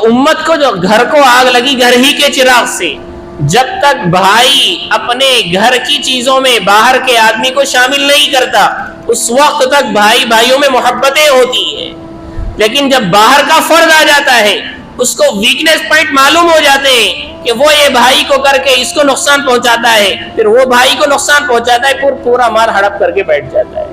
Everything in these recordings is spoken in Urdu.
امت کو جو گھر کو آگ لگی گھر ہی کے چراغ سے، جب تک بھائی اپنے گھر کی چیزوں میں باہر کے آدمی کو شامل نہیں کرتا اس وقت تک بھائی بھائیوں میں محبتیں ہوتی ہیں، لیکن جب باہر کا فرد آ جاتا ہے اس کو ویکنیس پوائنٹ معلوم ہو جاتے ہیں کہ وہ یہ بھائی کو کر کے اس کو نقصان پہنچاتا ہے، پھر وہ بھائی کو نقصان پہنچاتا ہے، پورا مال ہڑپ کر کے بیٹھ جاتا ہے۔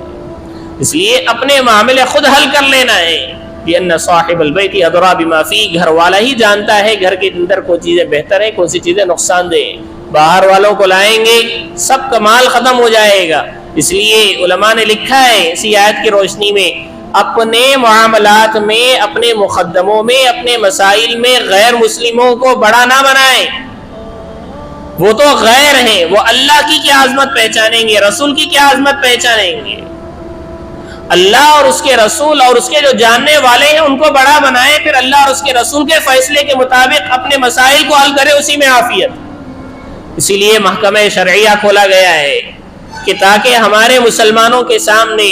اس لیے اپنے معاملے خود حل کر لینا ہے، لأن صاحب البیت ادری بما فیہ، گھر والا ہی جانتا ہے گھر کے اندر کون چیزیں بہتر ہیں کون سی چیزیں نقصان دہ ہیں۔ باہر والوں کو لائیں گے سب کا مال ختم ہو جائے گا۔ اس لیے علماء نے لکھا ہے اسی آیت کی روشنی میں، اپنے معاملات میں، اپنے مقدموں میں، اپنے مسائل میں غیر مسلموں کو بڑا نہ بنائیں، وہ تو غیر ہیں، وہ اللہ کی کیا عظمت پہچانیں گے، رسول کی کیا عظمت پہچانیں گے۔ اللہ اور اس کے رسول اور اس کے جو جاننے والے ہیں ان کو بڑا بنائیں، پھر اللہ اور اس کے رسول کے فیصلے کے مطابق اپنے مسائل کو حل کرے، اسی میں عافیت۔ اسی لیے محکمہ شرعیہ کھولا گیا ہے کہ تاکہ ہمارے مسلمانوں کے سامنے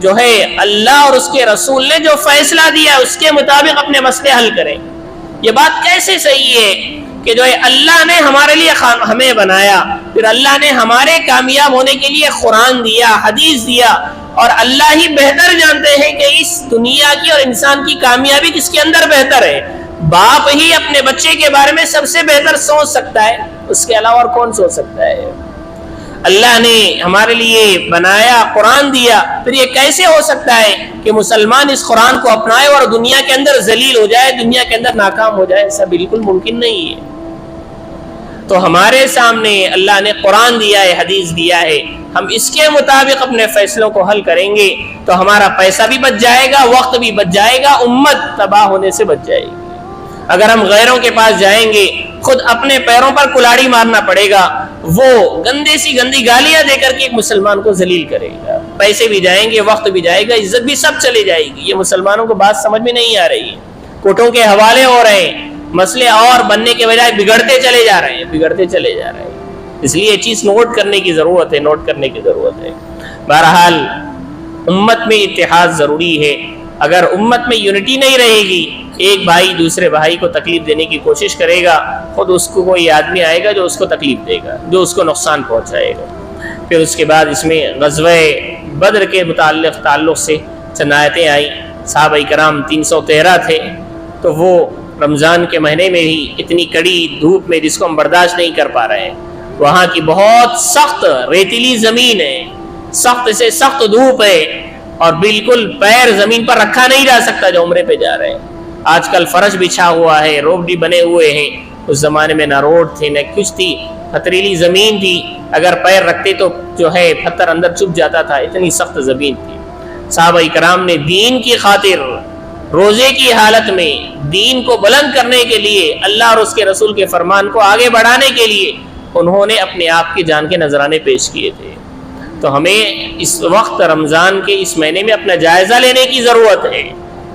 جو ہے اللہ اور اس کے رسول نے جو فیصلہ دیا اس کے مطابق اپنے مسئلے حل کریں۔ یہ بات کیسے صحیح ہے کہ جو ہے اللہ نے ہمارے لیے ہمیں بنایا، پھر اللہ نے ہمارے کامیاب ہونے کے لیے قرآن دیا، حدیث دیا، اور اللہ ہی بہتر جانتے ہیں کہ اس دنیا کی اور انسان کی کامیابی کس کے اندر بہتر ہے۔ باپ ہی اپنے بچے کے بارے میں سب سے بہتر سوچ سکتا ہے، اس کے علاوہ اور کون سوچ سکتا ہے؟ اللہ نے ہمارے لیے بنایا، قرآن دیا، پھر یہ کیسے ہو سکتا ہے کہ مسلمان اس قرآن کو اپنائے اور دنیا کے اندر ذلیل ہو جائے، دنیا کے اندر ناکام ہو جائے؟ ایسا بالکل ممکن نہیں ہے۔ تو ہمارے سامنے اللہ نے قرآن دیا ہے، حدیث دیا ہے، ہم اس کے مطابق اپنے فیصلوں کو حل کریں گے تو ہمارا پیسہ بھی بچ جائے گا، وقت بھی بچ جائے گا، امت تباہ ہونے سے بچ جائے گی۔ اگر ہم غیروں کے پاس جائیں گے خود اپنے پیروں پر کلاڑی مارنا پڑے گا، وہ گندے سی گندی گالیاں دے کر کے ایک مسلمان کو ذلیل کرے گا، پیسے بھی جائیں گے، وقت بھی جائے گا، عزت بھی سب چلی جائے گی۔ یہ مسلمانوں کو بات سمجھ میں نہیں آ رہی ہے، کوٹوں کے حوالے ہو رہے ہیں، مسئلے اور بننے کے بجائے بگڑتے چلے جا رہے ہیں، بگڑتے چلے جا رہے ہیں۔ اس لیے یہ چیز نوٹ کرنے کی ضرورت ہے، نوٹ کرنے کی ضرورت ہے۔ بہرحال امت میں اتحاد ضروری ہے۔ اگر امت میں یونٹی نہیں رہے گی، ایک بھائی دوسرے بھائی کو تکلیف دینے کی کوشش کرے گا، خود اس کو کوئی آدمی آئے گا جو اس کو تکلیف دے گا، جو اس کو نقصان پہنچائے گا۔ پھر اس کے بعد اس میں غزوہ بدر کے تعلق سے چند آیتیں آئیں۔ صحابہ کرام 313 تھے، تو وہ رمضان کے مہینے میں بھی اتنی کڑی دھوپ میں جس کو ہم برداشت نہیں کر پا رہے ہیں، وہاں کی بہت سخت ریتیلی زمین ہے، سخت سے سخت دھوپ ہے، اور بالکل پیر زمین پر رکھا نہیں جا سکتا جو عمرے پہ جا رہے ہیں۔ آج کل فرش بچھا ہوا ہے، روڈ بھی بنے ہوئے ہیں، اس زمانے میں نہ روڈ تھے نہ کچھ تھی، پتھریلی زمین تھی، اگر پیر رکھتے تو جو ہے پتھر اندر چھپ جاتا تھا، اتنی سخت زمین تھی۔ صحابہ کرام نے دین کی خاطر روزے کی حالت میں دین کو بلند کرنے کے لیے، اللہ اور اس کے رسول کے فرمان کو آگے بڑھانے کے لیے انہوں نے اپنے آپ کی جان کے نذرانے پیش کیے تھے۔ تو ہمیں اس وقت رمضان کے اس مہینے میں اپنا جائزہ لینے کی ضرورت ہے،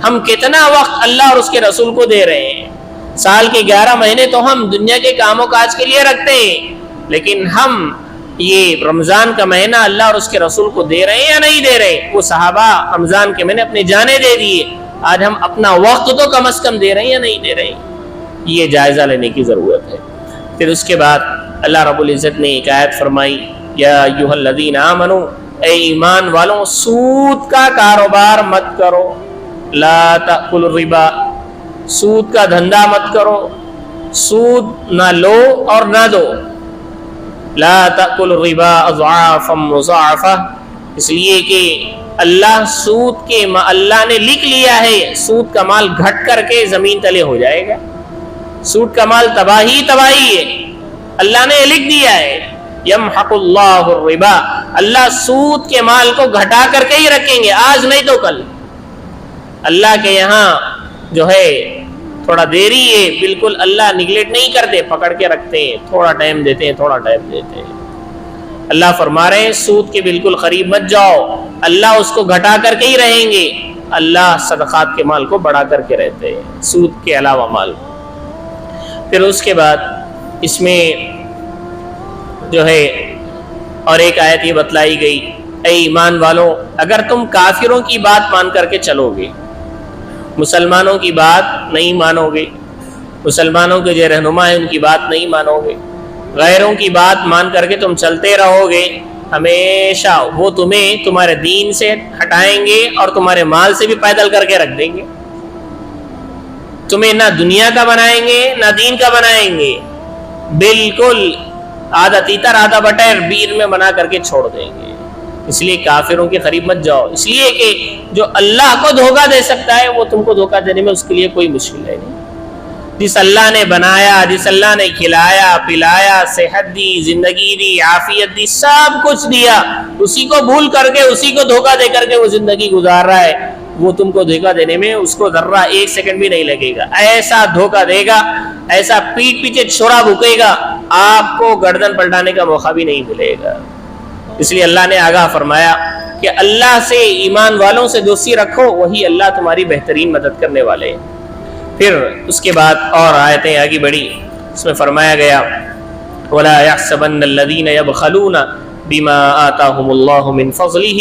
ہم کتنا وقت اللہ اور اس کے رسول کو دے رہے ہیں۔ سال کے 11 مہینے تو ہم دنیا کے کاموں کاج کے لیے رکھتے ہیں، لیکن ہم یہ رمضان کا مہینہ اللہ اور اس کے رسول کو دے رہے ہیں یا نہیں دے رہے؟ وہ صحابہ رمضان کے مہینے اپنی جانیں دے دیے، آج ہم اپنا وقت تو کم از کم دے رہے ہیں یا نہیں دے رہے؟ یہ جائزہ لینے کی ضرورت ہے۔ پھر اس کے بعد اللہ رب العزت نے ایک آیت فرمائی، یا ایھا الذین آمنوا، اے ایمان والوں، سود کا کاروبار مت کرو، لا تأکلوا الربا، سود کا دھندا مت کرو، سود نہ لو اور نہ دو، لا تأکلوا الربا اضعافا مضاعفہ، اس لیے کہ اللہ نے لکھ لیا ہے سود کا مال گھٹ کر کے زمین تلے ہو جائے گا، سود کا مال تباہی ہے، اللہ نے لکھ دیا ہے، یمحق اللہ الربا، اللہ سود کے مال کو گھٹا کر کے ہی رکھیں گے، آج نہیں تو کل۔ اللہ کے یہاں جو ہے تھوڑا دیری ہے، بالکل اللہ نگلیکٹ نہیں کرتے، پکڑ کے رکھتے ہیں، تھوڑا ٹائم دیتے ہیں، تھوڑا ٹائم دیتے ہیں۔ اللہ فرما رہے ہیں سود کے بالکل قریب مت جاؤ، اللہ اس کو گھٹا کر کے ہی رہیں گے، اللہ صدقات کے مال کو بڑھا کر کے رہتے ہیں، سود کے علاوہ مال۔ پھر اس کے بعد اس میں جو ہے اور ایک آیت یہ بتلائی گئی، اے ایمان والوں، اگر تم کافروں کی بات مان کر کے چلو گے، مسلمانوں کی بات نہیں مانو گے، مسلمانوں کے جو رہنما ہیں ان کی بات نہیں مانو گے، غیروں کی بات مان کر کے تم چلتے رہو گے، ہمیشہ وہ تمہیں تمہارے دین سے ہٹائیں گے اور تمہارے مال سے بھی پیدل کر کے رکھ دیں گے، تمہیں نہ دنیا کا بنائیں گے نہ دین کا بنائیں گے، بالکل آدھا تیتر آدھا بٹیر بیر میں بنا کر کے چھوڑ دیں گے۔ اس لیے کافروں کے قریب مت جاؤ، اس لیے کہ جو اللہ کو دھوکہ دے سکتا ہے وہ تم کو دھوکہ دینے میں اس کے لیے کوئی مشکل ہے نہیں۔ جس اللہ نے بنایا، جس اللہ نے کھلایا پلایا، صحت دی، زندگی دی، عافیت دی، سب کچھ دیا، اسی کو بھول کر کے، اسی کو دھوکہ دے کر کے وہ زندگی گزار رہا ہے، وہ تم کو دھوکہ دینے میں اس کو ذرہ ایک سیکنڈ بھی نہیں لگے گا، ایسا دھوکہ دے گا، ایسا پیٹ پیچھے چھوڑا بھوکے گا، آپ کو گردن پلٹانے کا موقع بھی نہیں ملے گا۔ اس لیے اللہ نے آگاہ فرمایا کہ اللہ سے، ایمان والوں سے دوستی رکھو، وہی اللہ تمہاری بہترین مدد کرنے والے ہیں۔ پھر اس کے بعد اور آیتیں آگے بڑھی، اس میں فرمایا گیا وَلَا يَحْسَبَنَّ الَّذِينَ يَبْخَلُونَ بِمَا آتَاهُمُ اللَّهُ مِنْ فَضْلِهِ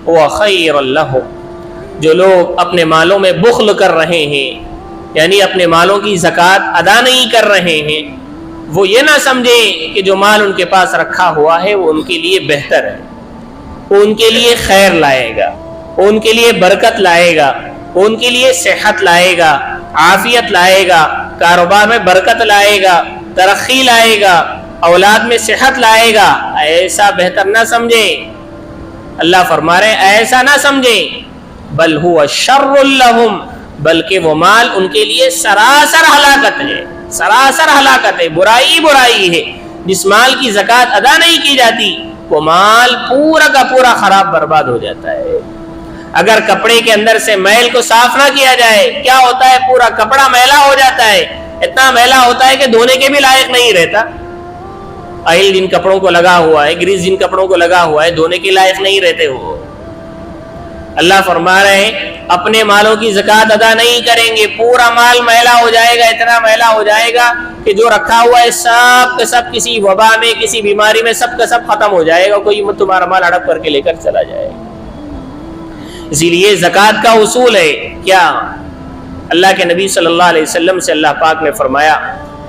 هُوَ خَيْرًا لَهُمْ، جو لوگ اپنے مالوں میں بخل کر رہے ہیں، یعنی اپنے مالوں کی زکوٰۃ ادا نہیں کر رہے ہیں، وہ یہ نہ سمجھیں کہ جو مال ان کے پاس رکھا ہوا ہے وہ ان کے لیے بہتر ہے، وہ ان کے لیے خیر لائے گا، وہ ان کے لیے برکت لائے گا، وہ ان کے لیے صحت لائے گا، عافیت لائے گا، کاروبار میں برکت لائے گا، ترقی لائے گا، اولاد میں صحت لائے گا، ایسا بہتر نہ سمجھیں۔ اللہ فرما رہے ہیں ایسا نہ سمجھیں، بل هو شر لهم، بلکہ وہ مال ان کے لیے سراسر ہلاکت ہے، سراسر ہلاکت ہے، برائی برائی ہے۔ جس مال کی زکوٰۃ ادا نہیں کی جاتی وہ مال پورا کا پورا خراب برباد ہو جاتا ہے۔ اگر کپڑے کے اندر سے میل کو صاف نہ کیا جائے، کیا ہوتا ہے؟ پورا کپڑا میلا ہو جاتا ہے، اتنا میلا ہوتا ہے کہ دھونے کے بھی لائق نہیں رہتا۔ آئل جن کپڑوں کو لگا ہوا ہے، گریس جن کپڑوں کو لگا ہوا ہے، دھونے کے لائق نہیں رہتے وہ۔ اللہ فرما رہے ہیں اپنے مالوں کی زکوٰۃ ادا نہیں کریں گے، پورا مال میلا ہو جائے گا، اتنا میلا ہو جائے گا کہ جو رکھا ہوا ہے سب کا سب کسی وبا میں، کسی بیماری میں سب کا سب ختم ہو جائے گا، کوئی تمہارا مال ہڑپ کر کے لے کر چلا جائے گا۔ اسی لیے زکوٰۃ کا اصول ہے کیا؟ اللہ کے نبی صلی اللہ علیہ وسلم سے اللہ پاک نے فرمایا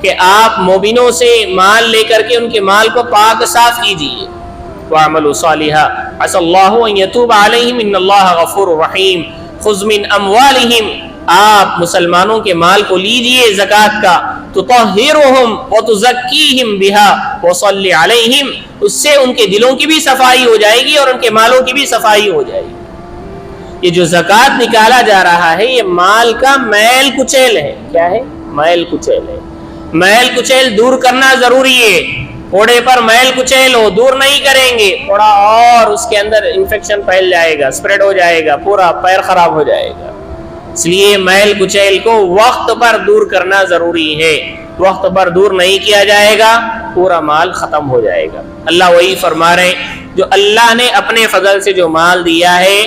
کہ آپ مومنوں سے مال لے کر کے ان کے مال کو پاک صاف کیجیے، وَاعْمَلُوا صَالِحًا عَسَى اللَّهُ أَن يَتُوبَ عَلَيْهِمْ إِنَّ اللَّهَ غَفُورٌ رَحِيمٌ۔ خُذْ مِنْ أَمْوَالِهِمْ، آپ مسلمانوں کے مال کو لیجئے زکوٰۃ کا، تُطَهِّرُهُمْ وَتُزَكِّيهِمْ بِهَا وَصَلِّ عَلَيْهِمْ، اس سے ان کے دلوں کی بھی صفائی ہو جائے گی اور ان کے مالوں کی بھی صفائی ہو جائے گی۔ یہ جو زکوٰۃ نکالا جا رہا ہے یہ مال کا میل کچیل ہے۔ کیا ہے؟ میل کچیل ہے۔ میل کچیل دور کرنا ضروری ہے۔ پھوڑے پر میل کچیل ہو، دور نہیں کریں گے، تھوڑا اور اس کے اندر انفیکشن پھیل جائے گا، اسپریڈ ہو جائے گا، پورا پیر خراب ہو جائے گا۔ اس لیے میل کچیل کو وقت پر دور کرنا ضروری ہے، وقت پر دور نہیں کیا جائے گا پورا مال ختم ہو جائے گا۔ اللہ وہی فرما رہے ہیں جو اللہ نے اپنے فضل سے جو مال دیا ہے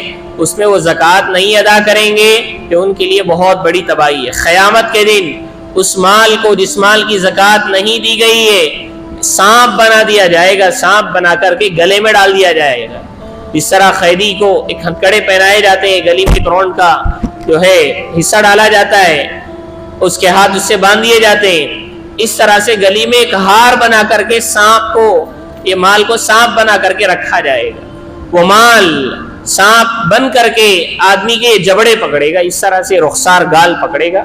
اس میں وہ زکوٰۃ نہیں ادا کریں گے کہ ان کے لیے بہت بڑی تباہی ہے۔ قیامت کے دن اس مال کو، جس مال کی زکوٰۃ نہیں دی گئی ہے، سانپ بنا دیا جائے گا، سانپ بنا کر کے گلے میں ڈال دیا جائے گا۔ اس طرح قیدی کو ایک ہتھکڑے پہنائے جاتے ہیں، گلی میں کرون کا جو ہے حصہ ڈالا جاتا ہے، اس کے ہاتھ اس سے باندھ دیے جاتے ہیں، اس طرح سے گلی میں ایک ہار بنا کر کے سانپ کو، یہ مال کو سانپ بنا کر کے رکھا جائے گا۔ وہ مال سانپ بن کر کے آدمی کے جبڑے پکڑے گا، اس طرح سے رخسار گال پکڑے گا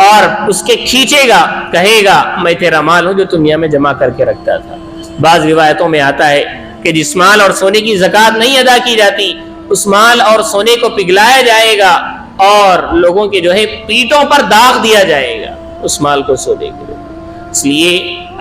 اور اس کے کھینچے گا، کہے گا میں تیرا مال ہوں جو دنیا میں جمع کر کے رکھتا تھا۔ بعض روایتوں میں آتا ہے کہ جس مال اور سونے کی زکوٰۃ نہیں ادا کی جاتی اس مال اور سونے کو پگھلایا جائے گا اور لوگوں کے جو ہے پیٹوں پر داغ دیا جائے گا اس مال کو سونے کے لیے۔ اس لیے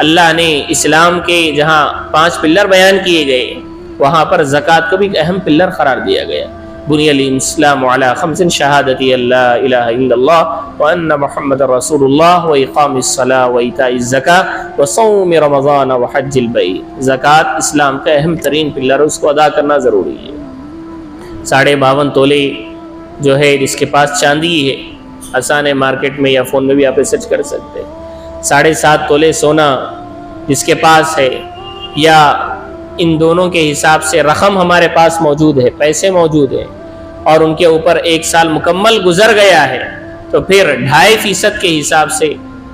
اللہ نے اسلام کے جہاں 5 پلر بیان کیے گئے وہاں پر زکوٰۃ کو بھی اہم پلر قرار دیا گیا۔ بنی الاسلام علی 5 شہادت اللہ الہ الا اللہ وان محمد رسول اللہ واقام الصلاۃ وایتاء الزکاۃ وصوم رمضان وحج البیت۔ زکوٰۃ اسلام کا اہم ترین پلر ہے، اس کو ادا کرنا ضروری ہے۔ 52.5 تولے جو ہے جس کے پاس چاندی ہے، آسان ہے مارکیٹ میں یا فون میں بھی آپ سرچ کر سکتے ہیں۔ 7.5 تولے سونا جس کے پاس ہے، یا ان دونوں کے حساب سے رقم ہمارے پاس موجود ہے، پیسے موجود ہیں اور ان کے اوپر 1 سال مکمل گزر گیا ہے تو پھر 2.5% کے حساب سے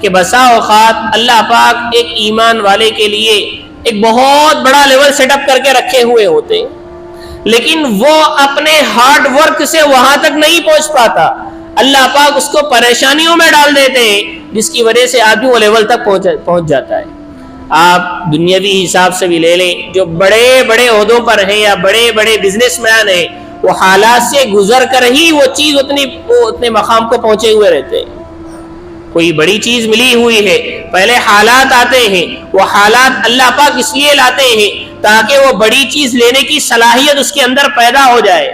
کہ بسا اوقات اللہ پاک ایک ایمان والے کے لیے ایک بہت بڑا لیول سیٹ اپ کر کے رکھے ہوئے ہوتے ہیں، لیکن وہ اپنے ہارڈ ورک سے وہاں تک نہیں پہنچ پاتا، اللہ پاک اس کو پریشانیوں میں ڈال دیتے ہیں جس کی وجہ سے آدمی وہ لیول تک پہنچ جاتا ہے۔ آپ دنیاوی حساب سے بھی لے لیں، جو بڑے بڑے عہدوں پر ہیں یا بڑے بڑے بزنس مین ہیں، وہ حالات سے گزر کر ہی وہ چیز اتنے مقام کو پہنچے ہوئے رہتے ہیں۔ کوئی بڑی چیز ملی ہوئی ہے، پہلے حالات آتے ہیں، وہ حالات اللہ پاک اس لیے لاتے ہیں تاکہ وہ بڑی چیز لینے کی صلاحیت اس کے اندر پیدا ہو جائے۔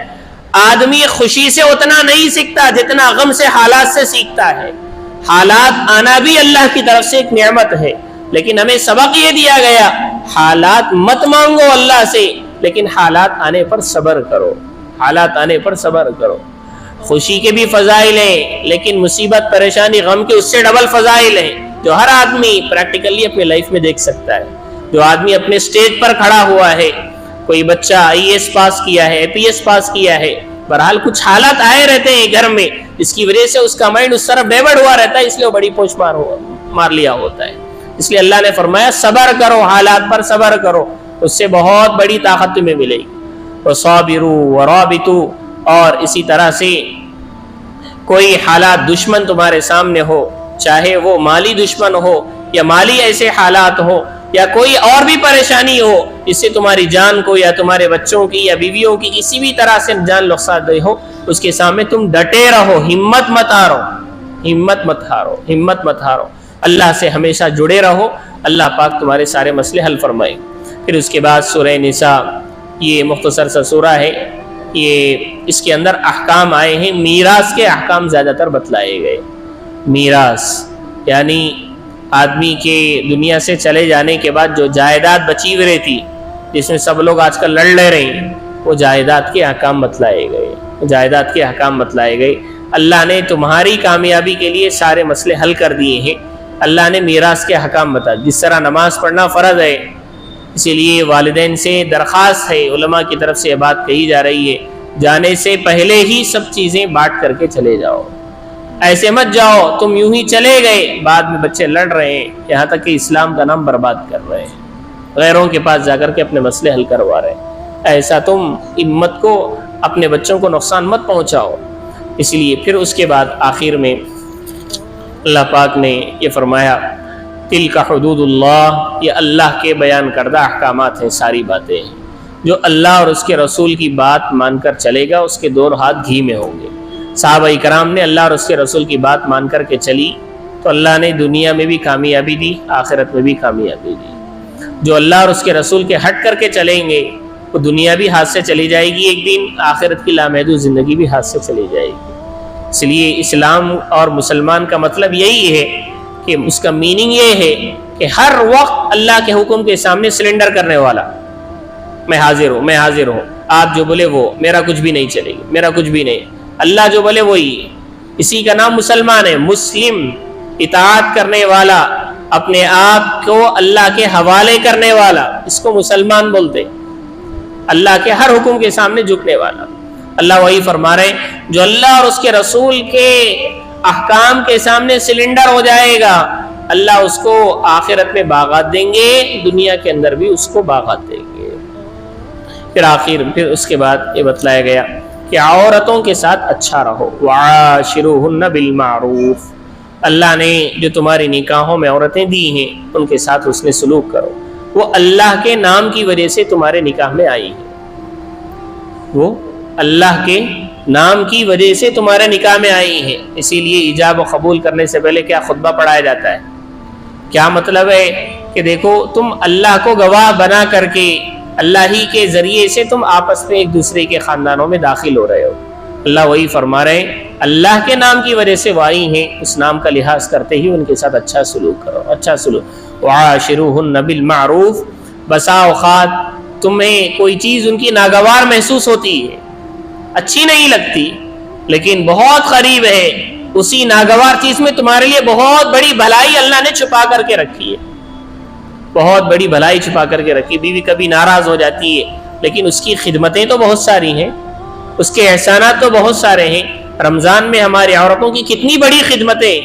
آدمی خوشی سے اتنا نہیں سیکھتا جتنا غم سے حالات سے سیکھتا ہے۔ حالات آنا بھی اللہ کی طرف سے ایک نعمت ہے، لیکن ہمیں سبق یہ دیا گیا، حالات مت مانگو اللہ سے، لیکن حالات آنے پر صبر کرو، حالات آنے پر صبر کرو۔ خوشی کے بھی فضائل ہیں، لیکن مصیبت پریشانی غم کے اس سے ڈبل فضائل ہیں، جو ہر آدمی پریکٹیکلی اپنے لائف میں دیکھ سکتا ہے۔ جو آدمی اپنے سٹیج پر کھڑا ہوا ہے، کوئی بچہ IAS پاس کیا ہے، APS پاس کیا ہے، بہرحال کچھ حالات آئے رہتے ہیں گھر میں جس کی وجہ سے اس کا مائنڈ اس طرف ڈائیورٹ ہوا رہتا ہے، اس لیے وہ بڑی پوچھ مار لیا ہوتا ہے۔ اس لیے اللہ نے فرمایا صبر کرو، حالات پر صبر کرو، اس سے بہت بڑی طاقت تمہیں ملے گی۔ وَصَابِرُوا وَرَابِطُوا، اور اسی طرح سے کوئی حالات دشمن تمہارے سامنے ہو، چاہے وہ مالی دشمن ہو یا مالی ایسے حالات ہو یا کوئی اور بھی پریشانی ہو جس سے تمہاری جان کو یا تمہارے بچوں کی یا بیویوں کی کسی بھی طرح سے جان نقصان دہ ہو، اس کے سامنے تم ڈٹے رہو، ہمت مت ہارو، ہمت مت ہارو، ہمت مت ہارو، اللہ سے ہمیشہ جڑے رہو، اللہ پاک تمہارے سارے مسئلے حل فرمائے۔ پھر اس کے بعد سورہ نساء، یہ مختصر سا سورہ ہے، یہ اس کے اندر احکام آئے ہیں، میراث کے احکام زیادہ تر بتلائے گئے۔ میراث یعنی آدمی کے دنیا سے چلے جانے کے بعد جو جائیداد بچی ہوئی رہتی، جس میں سب لوگ آج کل لڑ لے رہے ہیں، وہ جائیداد کے احکام بتلائے گئے، جائیداد کے احکام بتلائے گئے۔ اللہ نے تمہاری کامیابی کے لیے سارے مسئلے حل کر دیے ہیں۔ اللہ نے میراث کے احکام بتا، جس طرح نماز پڑھنا فرض ہے، اسی لیے والدین سے درخواست ہے، علماء کی طرف سے یہ بات کہی جا رہی ہے، جانے سے پہلے ہی سب چیزیں بانٹ کر کے چلے جاؤ، ایسے مت جاؤ تم یوں ہی چلے گئے، بعد میں بچے لڑ رہے ہیں، یہاں تک کہ اسلام کا نام برباد کر رہے ہیں، غیروں کے پاس جا کر کے اپنے مسئلے حل کروا رہے ہیں۔ ایسا تم امت کو، اپنے بچوں کو نقصان مت پہنچاؤ۔ اس لیے پھر اس کے بعد آخر میں اللہ پاک نے یہ فرمایا، تلک حدود اللہ، یہ اللہ کے بیان کردہ احکامات ہیں، ساری باتیں جو اللہ اور اس کے رسول کی بات مان کر چلے گا اس کے دونوں ہاتھ گھی میں ہوں گے۔ صحابہ کرام نے اللہ اور اس کے رسول کی بات مان کر کے چلی تو اللہ نے دنیا میں بھی کامیابی دی، آخرت میں بھی کامیابی دی۔ جو اللہ اور اس کے رسول کے ہٹ کر کے چلیں گے وہ دنیا بھی ہاتھ سے چلی جائے گی ایک دن، آخرت کی لامحدود زندگی بھی ہاتھ سے چلی جائے گی۔ اس لیے اسلام اور مسلمان کا مطلب یہی ہے کہ اس کا میننگ یہ ہے کہ ہر وقت اللہ کے حکم کے سامنے سرنڈر کرنے والا، میں حاضر ہوں، میں حاضر ہوں، آپ جو بولے وہ، میرا کچھ بھی نہیں چلے گی، میرا کچھ بھی نہیں، اللہ جو بولے وہی۔ اسی کا نام مسلمان ہے، مسلم، اطاعت کرنے والا، اپنے آپ کو اللہ کے حوالے کرنے والا، اس کو مسلمان بولتے، اللہ کے ہر حکم کے سامنے جھکنے والا۔ اللہ وہی فرما رہے ہیں، جو اللہ اور اس کے رسول کے احکام کے سامنے سلنڈر ہو جائے گا، اللہ اس کو آخرت میں باغات دیں گے، دنیا کے اندر بھی اس کو باغات دیں گے۔ پھر اس کے بعد یہ بتلایا گیا کہ عورتوں کے ساتھ اچھا رہو، وعاشروہن بالمعروف، اللہ نے جو تمہاری نکاحوں میں عورتیں دی ہیں ان کے ساتھ حسن سلوک کرو، وہ اللہ کے نام کی وجہ سے تمہارے نکاح میں آئی ہیں، وہ اللہ کے نام کی وجہ سے تمہارے نکاح میں آئی ہیں۔ اسی لیے ایجاب و قبول کرنے سے پہلے کیا خطبہ پڑھایا جاتا ہے؟ کیا مطلب ہے کہ دیکھو تم اللہ کو گواہ بنا کر کے اللہ ہی کے ذریعے سے تم آپس میں ایک دوسرے کے خاندانوں میں داخل ہو رہے ہو۔ اللہ وہی فرما رہے ہیں، اللہ کے نام کی وجہ سے وہ آئی ہیں، اس نام کا لحاظ کرتے ہی ان کے ساتھ اچھا سلوک کرو، اچھا سلوک۔ وعاشروہن بالمعروف، بسا اوقات تمہیں کوئی چیز ان کی ناگوار محسوس ہوتی ہے، اچھی نہیں لگتی، لیکن بہت قریب ہے، اسی ناگوار چیز میں تمہارے لیے بہت بڑی بھلائی اللہ نے چھپا کر کے رکھی ہے، بہت بڑی بھلائی چھپا کر کے رکھی۔ بیوی کبھی ناراض ہو جاتی ہے لیکن اس کی خدمتیں تو بہت ساری ہیں، اس کے احسانات تو بہت سارے ہیں۔ رمضان میں ہماری عورتوں کی کتنی بڑی خدمتیں،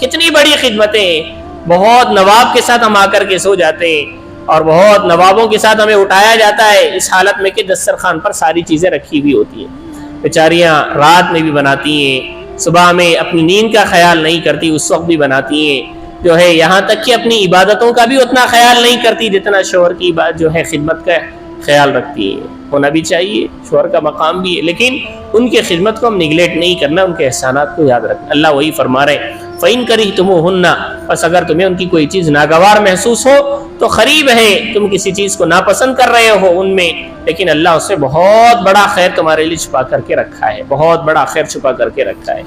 کتنی بڑی خدمتیں ہیں. بہت نواب کے ساتھ ہم آ کر کے سو جاتے ہیں اور بہت نوابوں کے ساتھ ہمیں اٹھایا جاتا ہے اس حالت میں کہ دسترخوان پر ساری چیزیں رکھی ہوئی ہوتی ہیں. بیچاریاں رات میں بھی بناتی ہیں, صبح میں اپنی نیند کا خیال نہیں کرتی, اس وقت بھی بناتی ہیں, جو ہے یہاں تک کہ اپنی عبادتوں کا بھی اتنا خیال نہیں کرتی جتنا شوہر کی جو ہے خدمت کا خیال رکھتی ہے. ہونا بھی چاہیے, شوہر کا مقام بھی ہے, لیکن ان کی خدمت کو ہم نگلیکٹ نہیں کرنا, ان کے احسانات کو یاد رکھنا. اللہ وہی فرما رہے ہیں فَإِن كَرِهْتُمُوهُنَّ, بس اگر تمہیں ان کی کوئی چیز ناگوار محسوس ہو تو قریب ہے تم کسی چیز کو ناپسند کر رہے ہو ان میں, لیکن اللہ اس سے بہت بڑا خیر تمہارے لیے چھپا کر کے رکھا ہے, بہت بڑا خیر چھپا کر کے رکھا ہے.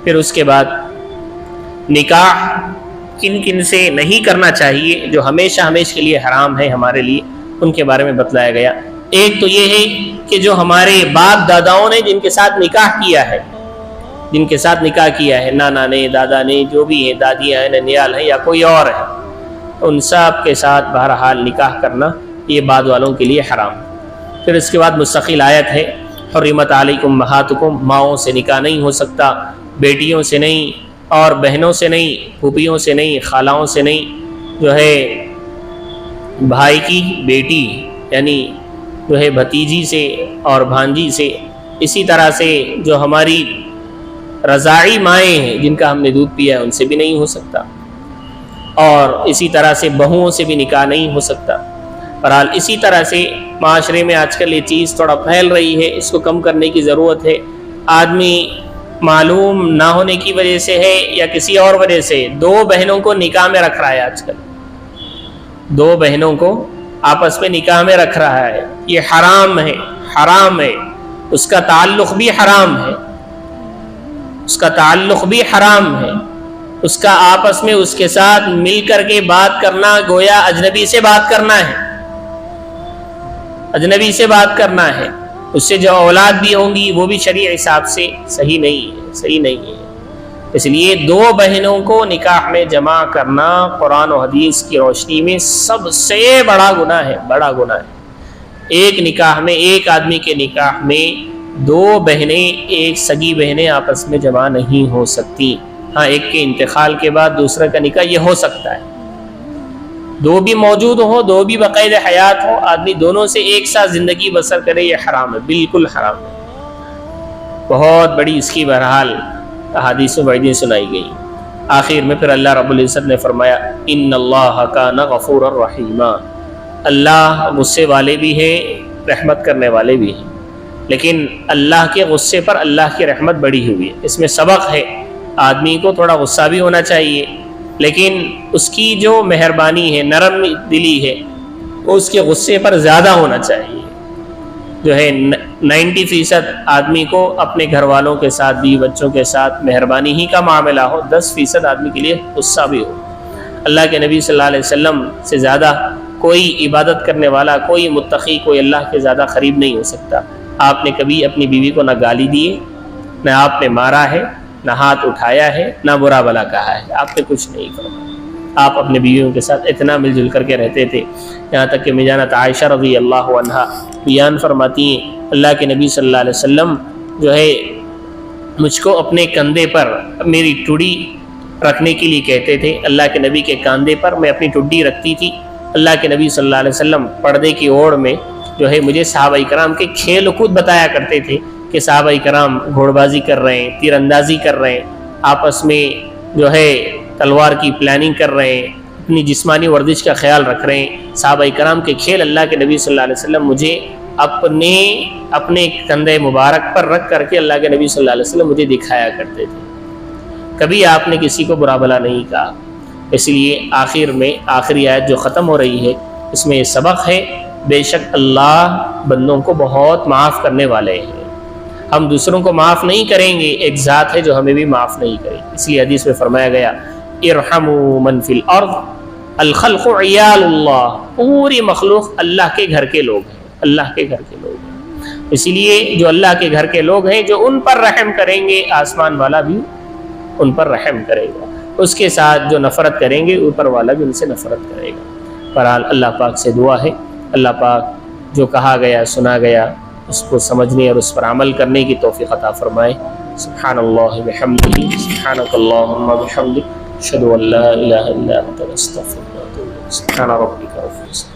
پھر اس کے بعد نکاح کن کن سے نہیں کرنا چاہیے جو ہمیشہ ہمیشہ کے لیے حرام ہے ہمارے لیے, ان کے بارے میں بتلایا گیا. ایک تو یہ ہے کہ جو ہمارے باپ داداؤں نے جن کے ساتھ نکاح کیا ہے, جن کے ساتھ نکاح کیا ہے, نانا نے, دادا نے, جو بھی ہیں, دادیاں ہیں, ننیال ہیں یا کوئی اور ہے, ان سب کے ساتھ بہرحال نکاح کرنا یہ بعد والوں کے لیے حرام. پھر اس کے بعد مستقل آیت ہے حرمت علیکم امہاتکم, ماؤں سے نکاح نہیں ہو سکتا, بیٹیوں سے نہیں, اور بہنوں سے نہیں, پھوپھیوں سے نہیں, خالاؤں سے نہیں, جو ہے بھائی کی بیٹی یعنی جو ہے بھتیجی سے اور بھانجی سے, اسی طرح سے جو ہماری رضاعی مائیں ہیں جن کا ہم نے دودھ پیا ہے ان سے بھی نہیں ہو سکتا, اور اسی طرح سے بہوؤں سے بھی نکاح نہیں ہو سکتا. بہرحال اسی طرح سے معاشرے میں آج کل یہ چیز تھوڑا پھیل رہی ہے, اس کو کم کرنے کی ضرورت ہے. آدمی معلوم نہ ہونے کی وجہ سے ہے یا کسی اور وجہ سے دو بہنوں کو نکاح میں رکھ رہا ہے, آج کل دو بہنوں کو آپس میں نکاح میں رکھ رہا ہے, یہ حرام ہے, حرام ہے, اس کا تعلق بھی حرام ہے, اس کا تعلق بھی حرام ہے, اس کا آپس میں اس کے ساتھ مل کر کے بات کرنا گویا اجنبی سے بات کرنا ہے, اجنبی سے بات کرنا ہے. اس سے جو اولاد بھی ہوں گی وہ بھی شرعی حساب سے صحیح نہیں ہے, صحیح نہیں ہے. اس لیے دو بہنوں کو نکاح میں جمع کرنا قرآن و حدیث کی روشنی میں سب سے بڑا گناہ ہے, بڑا گناہ ہے. ایک نکاح میں, ایک آدمی کے نکاح میں دو بہنیں, ایک سگی بہنیں آپس میں جمع نہیں ہو سکتی. ہاں ایک کے انتقال کے بعد دوسرے کا نکاح یہ ہو سکتا ہے, دو بھی موجود ہو, دو بھی باقاعدہ حیات ہو, آدمی دونوں سے ایک ساتھ زندگی بسر کرے, یہ حرام ہے, بالکل حرام ہے. بہت بڑی اس کی بہرحال احادیث و وعیدیں سنائی گئی. آخر میں پھر اللہ رب العزت نے فرمایا ان اللہ کان غفورا رحیما, اللہ غصے والے بھی ہیں, رحمت کرنے والے بھی ہیں, لیکن اللہ کے غصے پر اللہ کی رحمت بڑی ہوئی ہے. اس میں سبق ہے, آدمی کو تھوڑا غصہ بھی ہونا چاہیے, لیکن اس کی جو مہربانی ہے, نرم دلی ہے, وہ اس کے غصے پر زیادہ ہونا چاہیے. جو ہے 90% آدمی کو اپنے گھر والوں کے ساتھ, بیوی بچوں کے ساتھ مہربانی ہی کا معاملہ ہو, 10% آدمی کے لیے غصہ بھی ہو. اللہ کے نبی صلی اللہ علیہ وسلم سے زیادہ کوئی عبادت کرنے والا, کوئی متقی, کوئی اللہ کے زیادہ قریب نہیں ہو سکتا. آپ نے کبھی اپنی بیوی کو نہ گالی دی ہے, نہ آپ نے مارا ہے, نہ ہاتھ اٹھایا ہے, نہ برا بھلا کہا ہے, آپ نے کچھ نہیں فرمایا. آپ اپنے بیویوں کے ساتھ اتنا مل جل کر کے رہتے تھے, یہاں تک کہ میجانت عائشہ رضی اللہ عنہا بیان فرماتی ہیں اللہ کے نبی صلی اللہ علیہ وسلم جو ہے مجھ کو اپنے کندھے پر میری ٹوڈی رکھنے کے لیے کہتے تھے. اللہ کے نبی کے کاندھے پر میں اپنی ٹڈی رکھتی تھی. اللہ کے نبی صلی اللہ علیہ وسلم پردے کی اوڑ میں جو ہے مجھے صحابہ کرام کے کھیل کود بتایا کرتے تھے کہ صحابہ کرام گھوڑ بازی کر رہے ہیں, تیر اندازی کر رہے ہیں, آپس میں جو ہے تلوار کی پلاننگ کر رہے ہیں, اپنی جسمانی ورزش کا خیال رکھ رہے ہیں. صحابہ کرام کے کھیل اللہ کے نبی صلی اللہ علیہ وسلم مجھے اپنے کندھے مبارک پر رکھ کر کے اللہ کے نبی صلی اللہ علیہ وسلم مجھے دکھایا کرتے تھے. کبھی آپ نے کسی کو برا بھلا نہیں کہا. اس لیے آخر میں آخری آیت جو ختم ہو رہی ہے اس میں یہ سبق ہے, بے شک اللہ بندوں کو بہت معاف کرنے والے ہیں. ہم دوسروں کو معاف نہیں کریں گے, ایک ذات ہے جو ہمیں بھی معاف نہیں کرے. اس لیے حدیث میں فرمایا گیا ارحموا من فی الارض الخلق عیال اللہ, پوری مخلوق اللہ کے گھر کے لوگ ہیں, اللہ کے گھر کے لوگ ہیں. اسی لیے جو اللہ کے گھر کے لوگ ہیں جو ان پر رحم کریں گے آسمان والا بھی ان پر رحم کرے گا, اس کے ساتھ جو نفرت کریں گے اوپر والا بھی ان سے نفرت کرے گا. بہرحال اللہ پاک سے دعا ہے اللہ پاک جو کہا گیا سنا گیا اس کو سمجھنے اور اس پر عمل کرنے کی توفیق عطا فرمائے. سبحان اللہ بحمدہ, سبحانک اللہم بحمدک, اشهد ان لا اله الا انت نستغفرك ونتوب اليك سبحان ربك رب العزة